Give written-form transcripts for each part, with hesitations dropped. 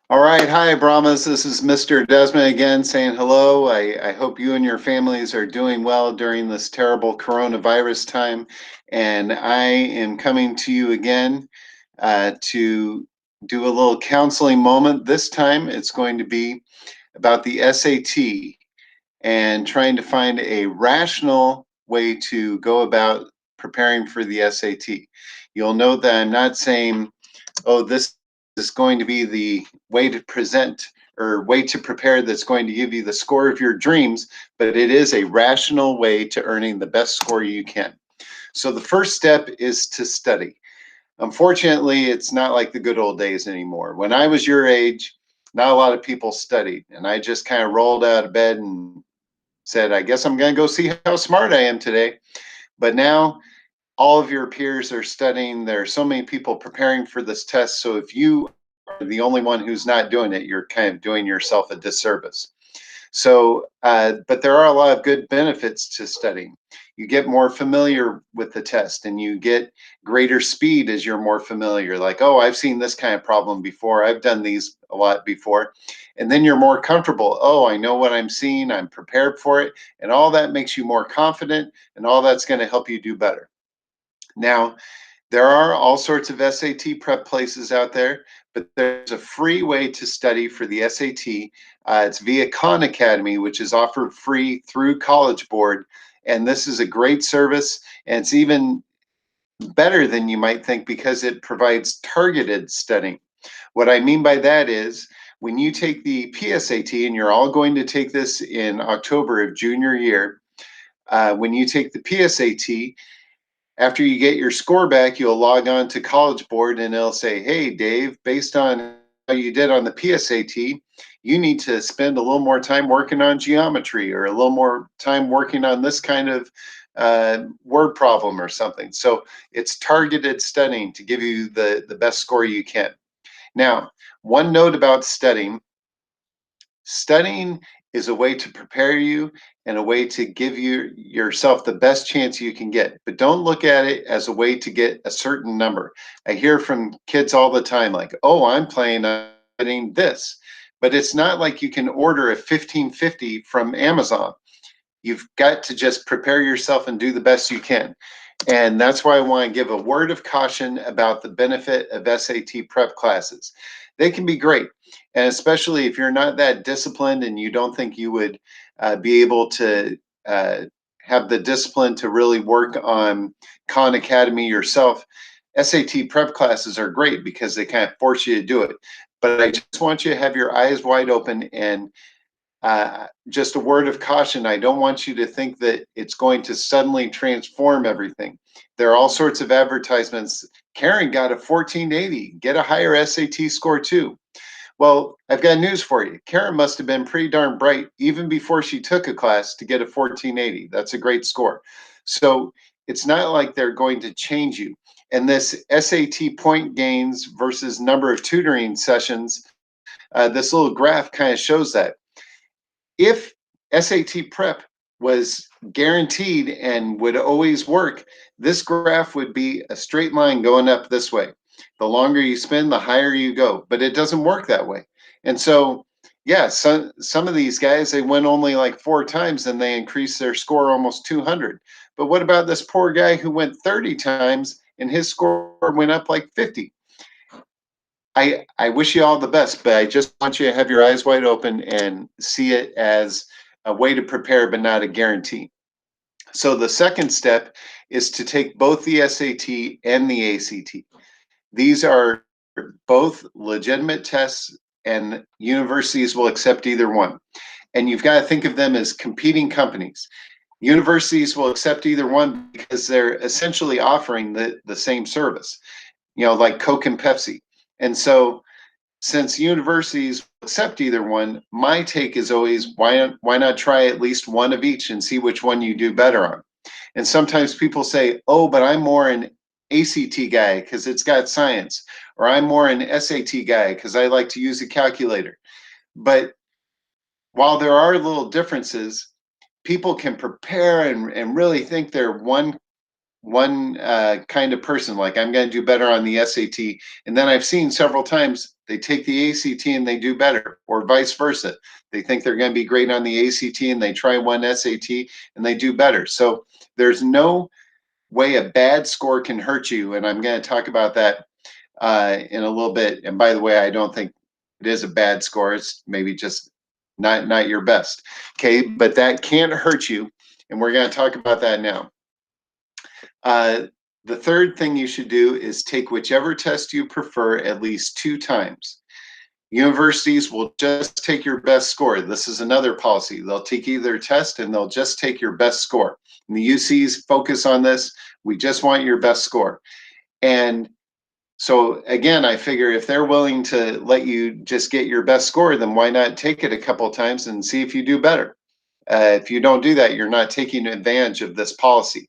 All right. Hi, Brahmas. This is Mr. Desmond again saying hello. I hope you and your families are doing well during this terrible coronavirus time. And I am coming to you again to do a little counseling moment. This time it's going to be about the SAT and trying to find a rational way to go about preparing for the SAT. You'll note that I'm not saying, oh, this is going to be the way to present or way to prepare that's going to give you the score of your dreams, but it is a rational way to earning the best score you can. So the first step is to study. Unfortunately, it's not like the good old days anymore. When I was your age, not a lot of people studied, and I just kind of rolled out of bed and said, I guess I'm going to go see how smart I am today. But now all of your peers are studying. There are so many people preparing for this test. So if you are the only one who's not doing it, you're kind of doing yourself a disservice. So, but there are a lot of good benefits to studying. You get more familiar with the test and you get greater speed as you're more familiar. Like, oh, I've seen this kind of problem before. I've done these a lot before. And then you're more comfortable. Oh, I know what I'm seeing. I'm prepared for it. And all that makes you more confident. And all that's going to help you do better. Now, there are all sorts of SAT prep places out there, but there's a free way to study for the SAT. It's via Khan Academy, which is offered free through College Board. And this is a great service. And it's even better than you might think because it provides targeted studying. What I mean by that is when you take the PSAT, and you're all going to take this in October of junior year, when you take the PSAT, after you get your score back, you'll log on to College Board and it'll say, hey, Dave, based on how you did on the PSAT, you need to spend a little more time working on geometry or a little more time working on this kind of word problem or something. So it's targeted studying to give you the best score you can. Now, one note about studying is a way to prepare you and a way to give yourself the best chance you can get. But don't look at it as a way to get a certain number. I hear from kids all the time like, oh, I'm planning on getting this. But it's not like you can order a 1550 from Amazon. You've got to just prepare yourself and do the best you can. And that's why I want to give a word of caution about the benefit of SAT prep classes. They can be great. And especially if you're not that disciplined and you don't think you would be able to have the discipline to really work on Khan Academy yourself, SAT prep classes are great because they kind of force you to do it. But I just want you to have your eyes wide open and just a word of caution. I don't want you to think that it's going to suddenly transform everything. There are all sorts of advertisements. Karen got a 1480, get a higher SAT score too. Well, I've got news for you. Karen must have been pretty darn bright even before she took a class to get a 1480. That's a great score. So it's not like they're going to change you. And this SAT point gains versus number of tutoring sessions, this little graph kind of shows that. If SAT prep was guaranteed and would always work, this graph would be a straight line going up this way. The longer you spend, the higher you go, but it doesn't work that way. And so, yeah, some of these guys, they went only like 4 times and they increased their score almost 200. But what about this poor guy who went 30 times and his score went up like 50? I wish you all the best, but I just want you to have your eyes wide open and see it as a way to prepare, but not a guarantee. So the second step is to take both the SAT and the ACT. These are both legitimate tests, and universities will accept either one. And you've got to think of them as competing companies. Universities will accept either one because they're essentially offering the same service, like Coke and Pepsi. And so since universities accept either one, my take is always why not try at least one of each and see which one you do better on. And sometimes people say, oh, but I'm more an ACT guy because it's got science, or I'm more an SAT guy because I like to use a calculator. But while there are little differences, people can prepare and really think they're one kind of person, like I'm going to do better on the SAT. And then I've seen several times They take the ACT and they do better, or vice versa. They think they're going to be great on the ACT and they try one SAT and they do better. So there's no way a bad score can hurt you. And I'm going to talk about that in a little bit. And by the way, I don't think it is a bad score. It's maybe just not your best. Okay, but that can't hurt you. And we're going to talk about that now. The third thing you should do is take whichever test you prefer at least 2 times. Universities will just take your best score. This is another policy. They'll take either test and they'll just take your best score. And the UCs focus on this. We just want your best score. And so again, I figure if they're willing to let you just get your best score, then why not take it a couple of times and see if you do better? If you don't do that, you're not taking advantage of this policy.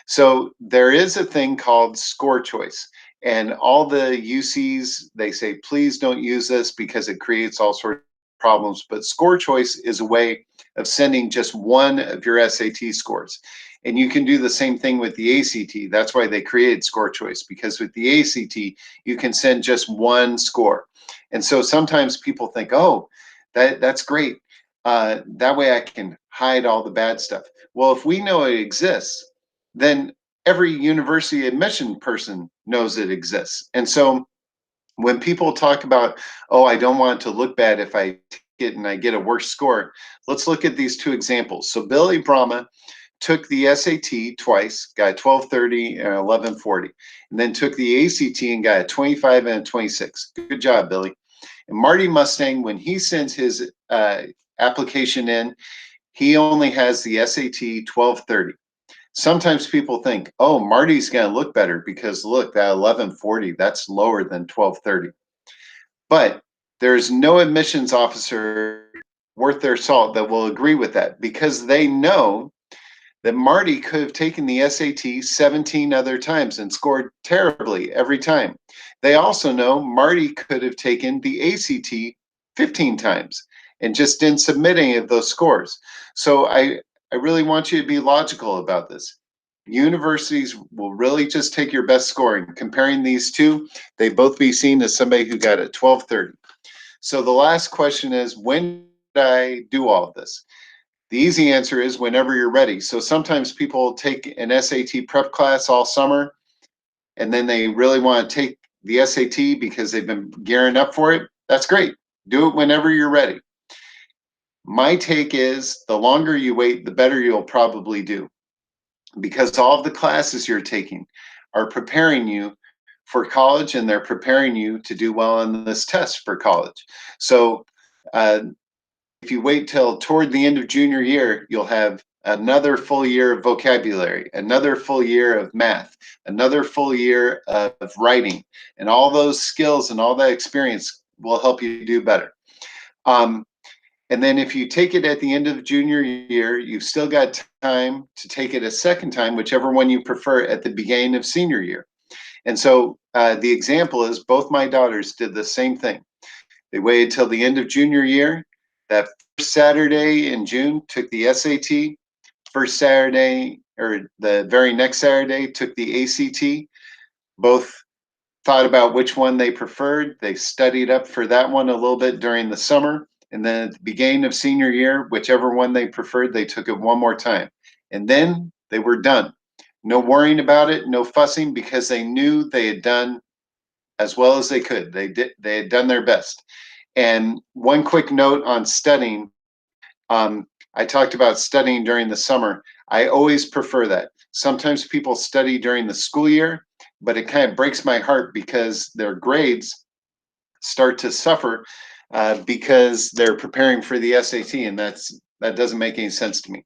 So there is a thing called score choice. And all the UCs, they say, please don't use this because it creates all sorts of problems. But score choice is a way of sending just one of your SAT scores. And you can do the same thing with the ACT. That's why they created score choice, because with the ACT, you can send just one score. And so sometimes people think, oh, that's great. That way I can hide all the bad stuff. Well, if we know it exists, then every university admission person knows it exists. And so when people talk about, oh, I don't want it to look bad if I take it and I get a worse score, let's look at these 2 examples. So Billy Brahma took the SAT twice, got 1230 and 1140, and then took the ACT and got a 25 and a 26. Good job, Billy. And Marty Mustang, when he sends his application in, he only has the SAT 1230. Sometimes people think, oh, Marty's going to look better because look, that 1140, that's lower than 1230. But there's no admissions officer worth their salt that will agree with that, because they know that Marty could have taken the SAT 17 other times and scored terribly every time. They also know Marty could have taken the ACT 15 times and just didn't submit any of those scores. So I really want you to be logical about this. Universities will really just take your best scoring. Comparing these 2, they both be seen as somebody who got a 1230. So the last question is, when did I do all of this? The easy answer is whenever you're ready. So sometimes people take an SAT prep class all summer, and then they really want to take the SAT because they've been gearing up for it. That's great. Do it whenever you're ready. My take is the longer you wait, the better you'll probably do, because all of the classes you're taking are preparing you for college, and they're preparing you to do well on this test for college. So if you wait till toward the end of junior year, you'll have another full year of vocabulary, another full year of math, another full year of writing, and all those skills and all that experience will help you do better. And then if you take it at the end of junior year, you've still got time to take it a second time, whichever one you prefer, at the beginning of senior year. And so the example is both my daughters did the same thing. They waited till the end of junior year. That first Saturday in June, took the SAT. First Saturday, or the very next Saturday, took the ACT. Both thought about which one they preferred. They studied up for that one a little bit during the summer. And then at the beginning of senior year, whichever one they preferred, they took it one more time. And then they were done. No worrying about it, no fussing, because they knew they had done as well as they could. They had done their best. And one quick note on studying. I talked about studying during the summer. I always prefer that. Sometimes people study during the school year, but it kind of breaks my heart because their grades start to suffer because they're preparing for the SAT, and that doesn't make any sense to me.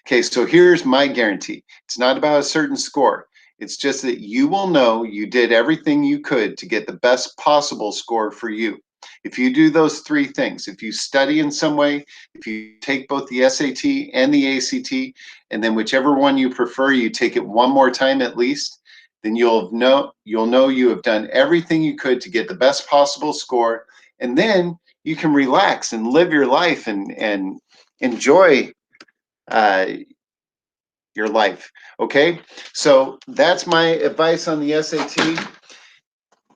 Okay, so here's my guarantee. It's not about a certain score. It's just that you will know you did everything you could to get the best possible score for you. If you do those 3 things, if you study in some way, if you take both the SAT and the ACT, and then whichever one you prefer, you take it one more time at least, then you'll know you have done everything you could to get the best possible score, and then you can relax and live your life and enjoy your life. Okay, so that's my advice on the SAT.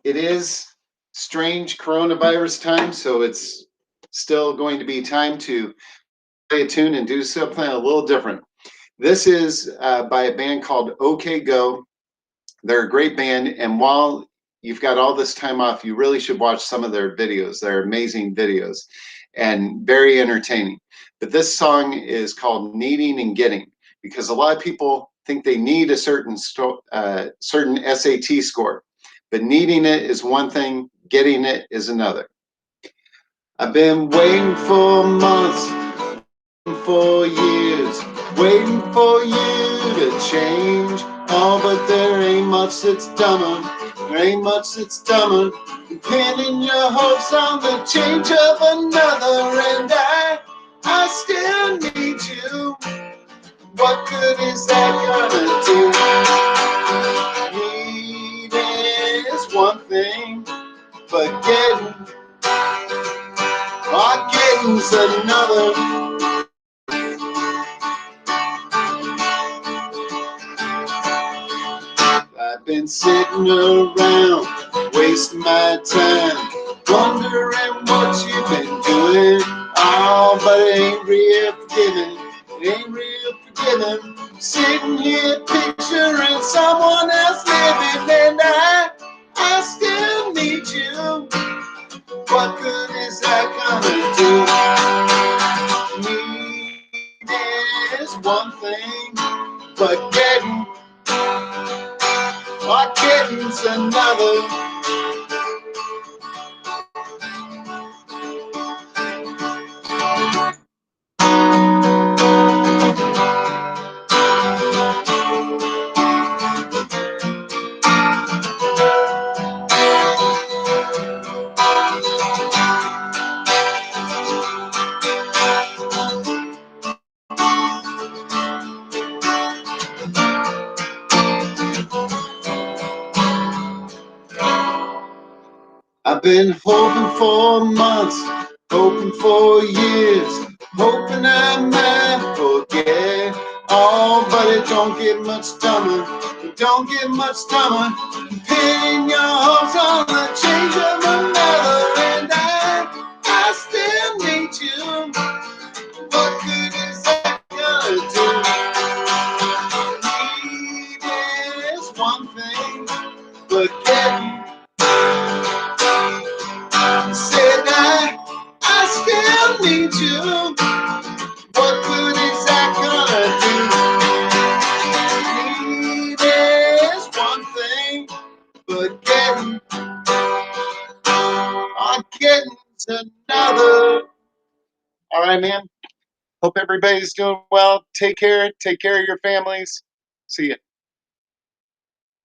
It is strange coronavirus time, so it's still going to be time to play a tune and do something a little different. This is by a band called OK Go. They're a great band, and while you've got all this time off, you really should watch some of their videos. They're amazing videos and very entertaining. But this song is called Needing and Getting, because a lot of people think they need a certain SAT score, but needing it is one thing, getting it is another. I've been waiting for months, for years, waiting for you to change. Oh, but there ain't much that's dumber, there ain't much that's dumber than pinning your hopes on the change of another. And I still need you. What good is that gonna do? Needing is one thing, but getting's another. I've been sitting around, wasting my time, wondering what you've been doing. Oh, but it ain't real forgiving, it ain't real forgiving. Sitting here picturing someone else living, and I still need you. What good is that gonna do? Need is one thing, but getting's another. I've been hoping for months, hoping for years, hoping I might forget. Oh, but it don't get much dumber, it don't get much dumber. Pinning your hopes on the change of another, and I still need you. What good is that gonna do? Need is one thing, but getting said I still need you. What good is that gonna do? Need is one thing, but getting's another. All right, man. Hope everybody's doing well. Take care. Take care of your families. See ya.